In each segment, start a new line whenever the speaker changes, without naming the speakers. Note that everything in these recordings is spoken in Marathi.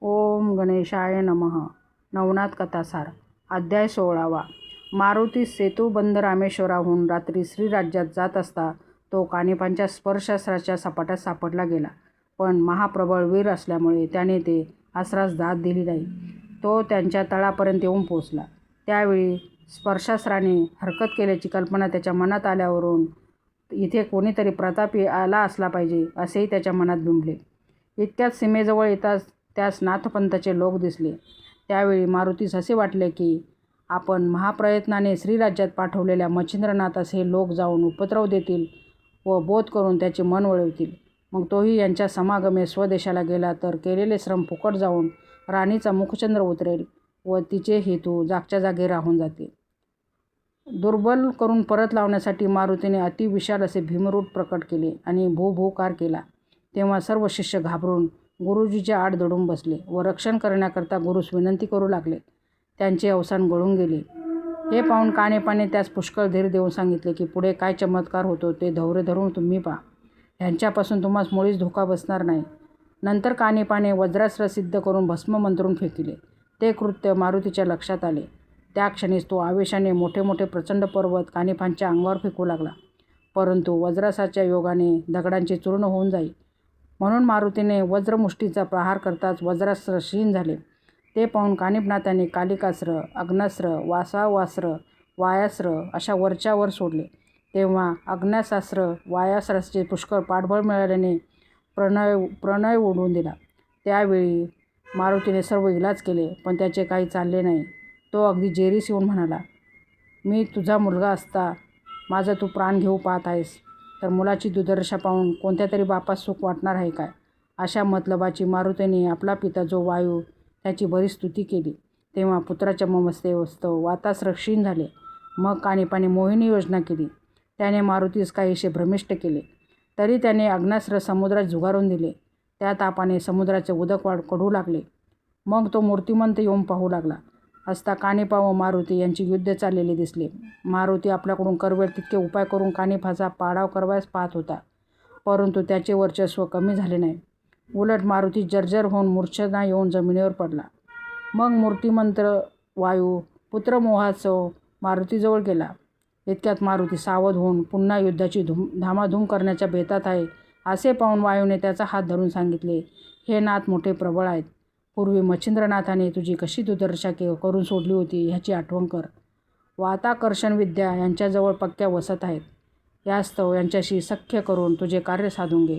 ओम गणेशाय नमः. नवनाथ कथासार अध्याय 16वा. मारुती सेतुबंद रामेश्वराहून रात्री श्रीराज्यात जात असता तो कानिपांच्या स्पर्शास्त्राच्या सपाट्यात सापडला गेला. पण महाप्रबळ वीर असल्यामुळे त्याने ते अस्त्रास दाद दिली नाही. तो त्यांच्या तळापर्यंत येऊन पोचला. त्यावेळी स्पर्शास्त्राने हरकत केल्याची कल्पना त्याच्या मनात आल्यावरून इथे कोणीतरी प्रतापी आला असला पाहिजे असेही त्याच्या मनात बिंबले. इतक्यात सीमेजवळ येताच त्यास नाथपंथाचे लोक दिसले. त्यावेळी मारुतीस असे वाटले की आपण महाप्रयत्नाने श्रीराज्यात पाठवलेल्या मच्छिंद्रनाथास हे लोक जाऊन उपद्रव देतील व बोध करून त्याचे मन वळवतील. मग तोही यांच्या समागमे स्वदेशाला गेला तर केलेले श्रम फुकट जाऊन राणीचा मुखचंद्र उतरेल व तिचे हेतू जागच्या जागी राहून जातील. दुर्बल करून परत लावण्यासाठी मारुतीने अतिविशाल असे भीमरूप प्रकट केले आणि भूभूकार केला. तेव्हा सर्व शिष्य घाबरून गुरुजीच्या आड दडून बसले व रक्षण करण्याकरता गुरुस विनंती करू लागले. त्यांचे अवसान गळून गेले. हे पाहून कानेपाने त्यास पुष्कळ धीर देऊन सांगितले की पुढे काय चमत्कार होतो ते धैर्य धरून तुम्ही पहा. ह्यांच्यापासून तुम्हास मुळीच धोका बसणार नाही. नंतर कानेपाने वज्रास्त्र सिद्ध करून भस्म मंत्रून फेकिले. ते कृत्य मारुतीच्या लक्षात आले. त्या क्षणीच तो आवेशाने मोठे मोठे प्रचंड पर्वत कानिपांच्या अंगावर फेकू लागला. परंतु वज्रासाच्या योगाने दगडांचे चूर्ण होऊन जाई म्हणून मारुतीने वज्रमुष्टीचा प्रहार करताच वज्रास्त्र क्षीण झाले. ते पाहून कानिपनाथाने कालिकास्त्र, अग्नास्त्र, वासावास्त्र, वायास्त्र अशा वरच्यावर सोडले. तेव्हा अग्न्यास्त्र वायास्त्राचे पुष्कळ पाठबळ मिळाल्याने प्रणय उडवून दिला. त्यावेळी मारुतीने सर्व इलाज केले पण त्याचे काही चालले नाही. तो अगदी जेरीस येऊन म्हणाला, मी तुझा मुलगा असता माझा तू प्राण घेऊ पाहत आहेस तर मुलाची दुर्दशा पाहून कोणत्या तरी बापास सुख वाटणार आहे काय? अशा मतलबाची मारुतीने आपला पिता जो वायू त्याची बरीच स्तुती केली. तेव्हा पुत्राच्या ममस्तेस्तव वातास्त्र क्षीण झाले. मग कानिपाने मोहिनी योजना केली. त्याने मारुतीस काहीसे भ्रमिष्ट केले. तरी त्याने अग्नास्त्र समुद्रात झुगारून दिले. त्या तापाने समुद्राचे उदक कडू लागले. मग तो मूर्तिमंत येऊन पाहू लागला असता कानिपा व मारुती यांची युद्ध चाललेले दिसले. मारुती आपल्याकडून करवेल तितके उपाय करून कानिपाचा पाडाव करवायस पाहत होता. परंतु त्याचे वर्चस्व कमी झाले नाही. उलट मारुती जर्जर होऊन मूर्छना येऊन जमिनीवर पडला. मग मूर्तिमंत वायू पुत्रमोहासह मारुतीजवळ गेला. इतक्यात मारुती सावध होऊन पुन्हा युद्धाची धामाधूम करण्याच्या बेतात आहे असे पाहून वायूने त्याचा हात धरून सांगितले, हे नाथ मोठे प्रबळ आहेत. पूर्वी मच्छिंद्रनाथाने तुझी कशी दुर्दशा करून सोडली होती ह्याची आठवण कर. वाताकर्षण विद्या यांच्याजवळ पक्क्या वसत आहेत. यास्तव यांच्याशी सख्य करून तुझे कार्य साधून घे.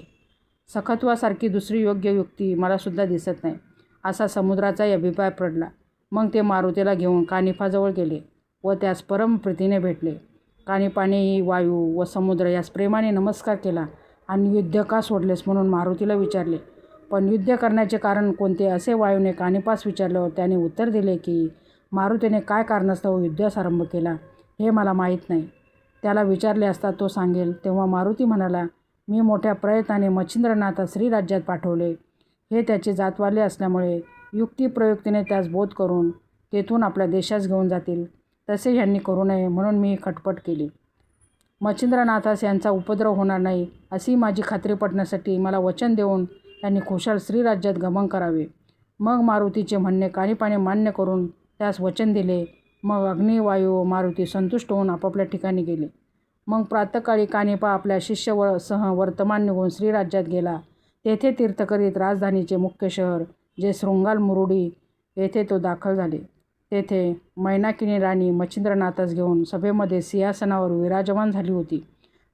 सखत्वासारखी दुसरी योग्य युक्ती मलासुद्धा दिसत नाही असा समुद्राचाही अभिप्राय पडला. मग ते मारुतीला घेऊन कानिपाजवळ गेले व त्यास परम प्रीतीने भेटले. कानिपानेही वायू व समुद्र यास प्रेमाने नमस्कार केला आणि युद्ध का सोडलेस म्हणून मारुतीला विचारले. पण युद्ध करण्याचे कारण कोणते असे वायूने कानिपास विचारल्यावर त्याने उत्तर दिले की मारुतीने काय कारणास्तव युद्धास आरंभ केला हे मला माहीत नाही. त्याला विचारले असता तो सांगेल. तेव्हा मारुती म्हणाला, मी मोठ्या प्रयत्नाने मच्छिंद्रनाथा श्रीराज्यात पाठवले. हे त्याचे जातवाले असल्यामुळे युक्तिप्रयुक्तीने त्यास बोध करून तेथून आपल्या देशास घेऊन जातील तसे ह्यांनी करू नये म्हणून मी खटपट केली. मच्छिंद्रनाथास यांचा उपद्रव होणार नाही अशी माझी खात्री पटण्यासाठी मला वचन देऊन त्यांनी खुशाल श्रीराज्यात गमन करावे. मग मारुतीचे म्हणणे कानिपाने मान्य करून त्यास वचन दिले. मग अग्नी, वायू व मारुती संतुष्ट होऊन आपापल्या ठिकाणी गेले. मग प्रातःकाळी कानिपा आपल्या शिष्य सह वर्तमान निघून श्रीराज्यात गेला. तेथे तीर्थ करीत राजधानीचे मुख्य शहर जे शृंगाल मुरुडी येथे तो दाखल झाले. तेथे मैनाकिनी राणी मच्छिंद्रनाथास घेऊन सभेमध्ये सिंहासनावर विराजमान झाली होती.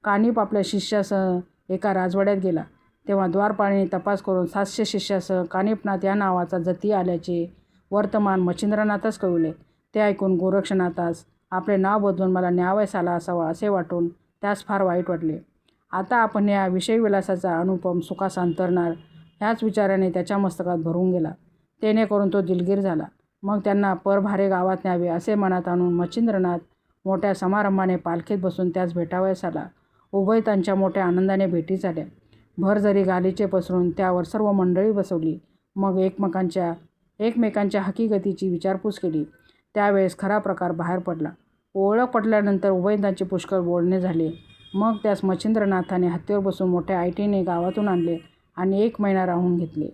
कानिप आपल्या शिष्यासह एका राजवाड्यात गेला. तेव्हा द्वारपाळीने तपास करून 700 शिष्यासह कानिपनाथ या नावाचा जती आल्याचे वर्तमान मच्छिंद्रनाथास कळविले. ते ऐकून गोरक्षनाथास आपले नाव बदलून मला न्यावयास आला असावा असे वाटून त्यास फार वाईट वाटले. आता आपण या विषयविलासाचा अनुपम सुखास अंतरणार ह्याच विचाराने त्याच्या मस्तकात भरून गेला. तेणेकरून तो दिलगीर झाला. मग त्यांना परभारे गावात न्यावे असे मनात आणून मच्छिंद्रनाथ मोठ्या समारंभाने पालखीत बसून त्यास भेटावयास आला. उभयतांच्या मोठ्या आनंदाने भेटी झाल्या. भरजरी गालिचे पसरून त्यावर सर्व मंडळी बसवली. मग एकमेकांच्या हकीकतीची विचारपूस केली. त्यावेळेस खरा प्रकार बाहेर पडला. ओळख पटल्यानंतर उभयतांचे पुष्कळ बोलणे झाले. मग त्यास मच्छिंद्रनाथाने हत्तीवर बसून मोठ्या ऐटीने गावातून आणले आणि 1 महिना राहून घेतले.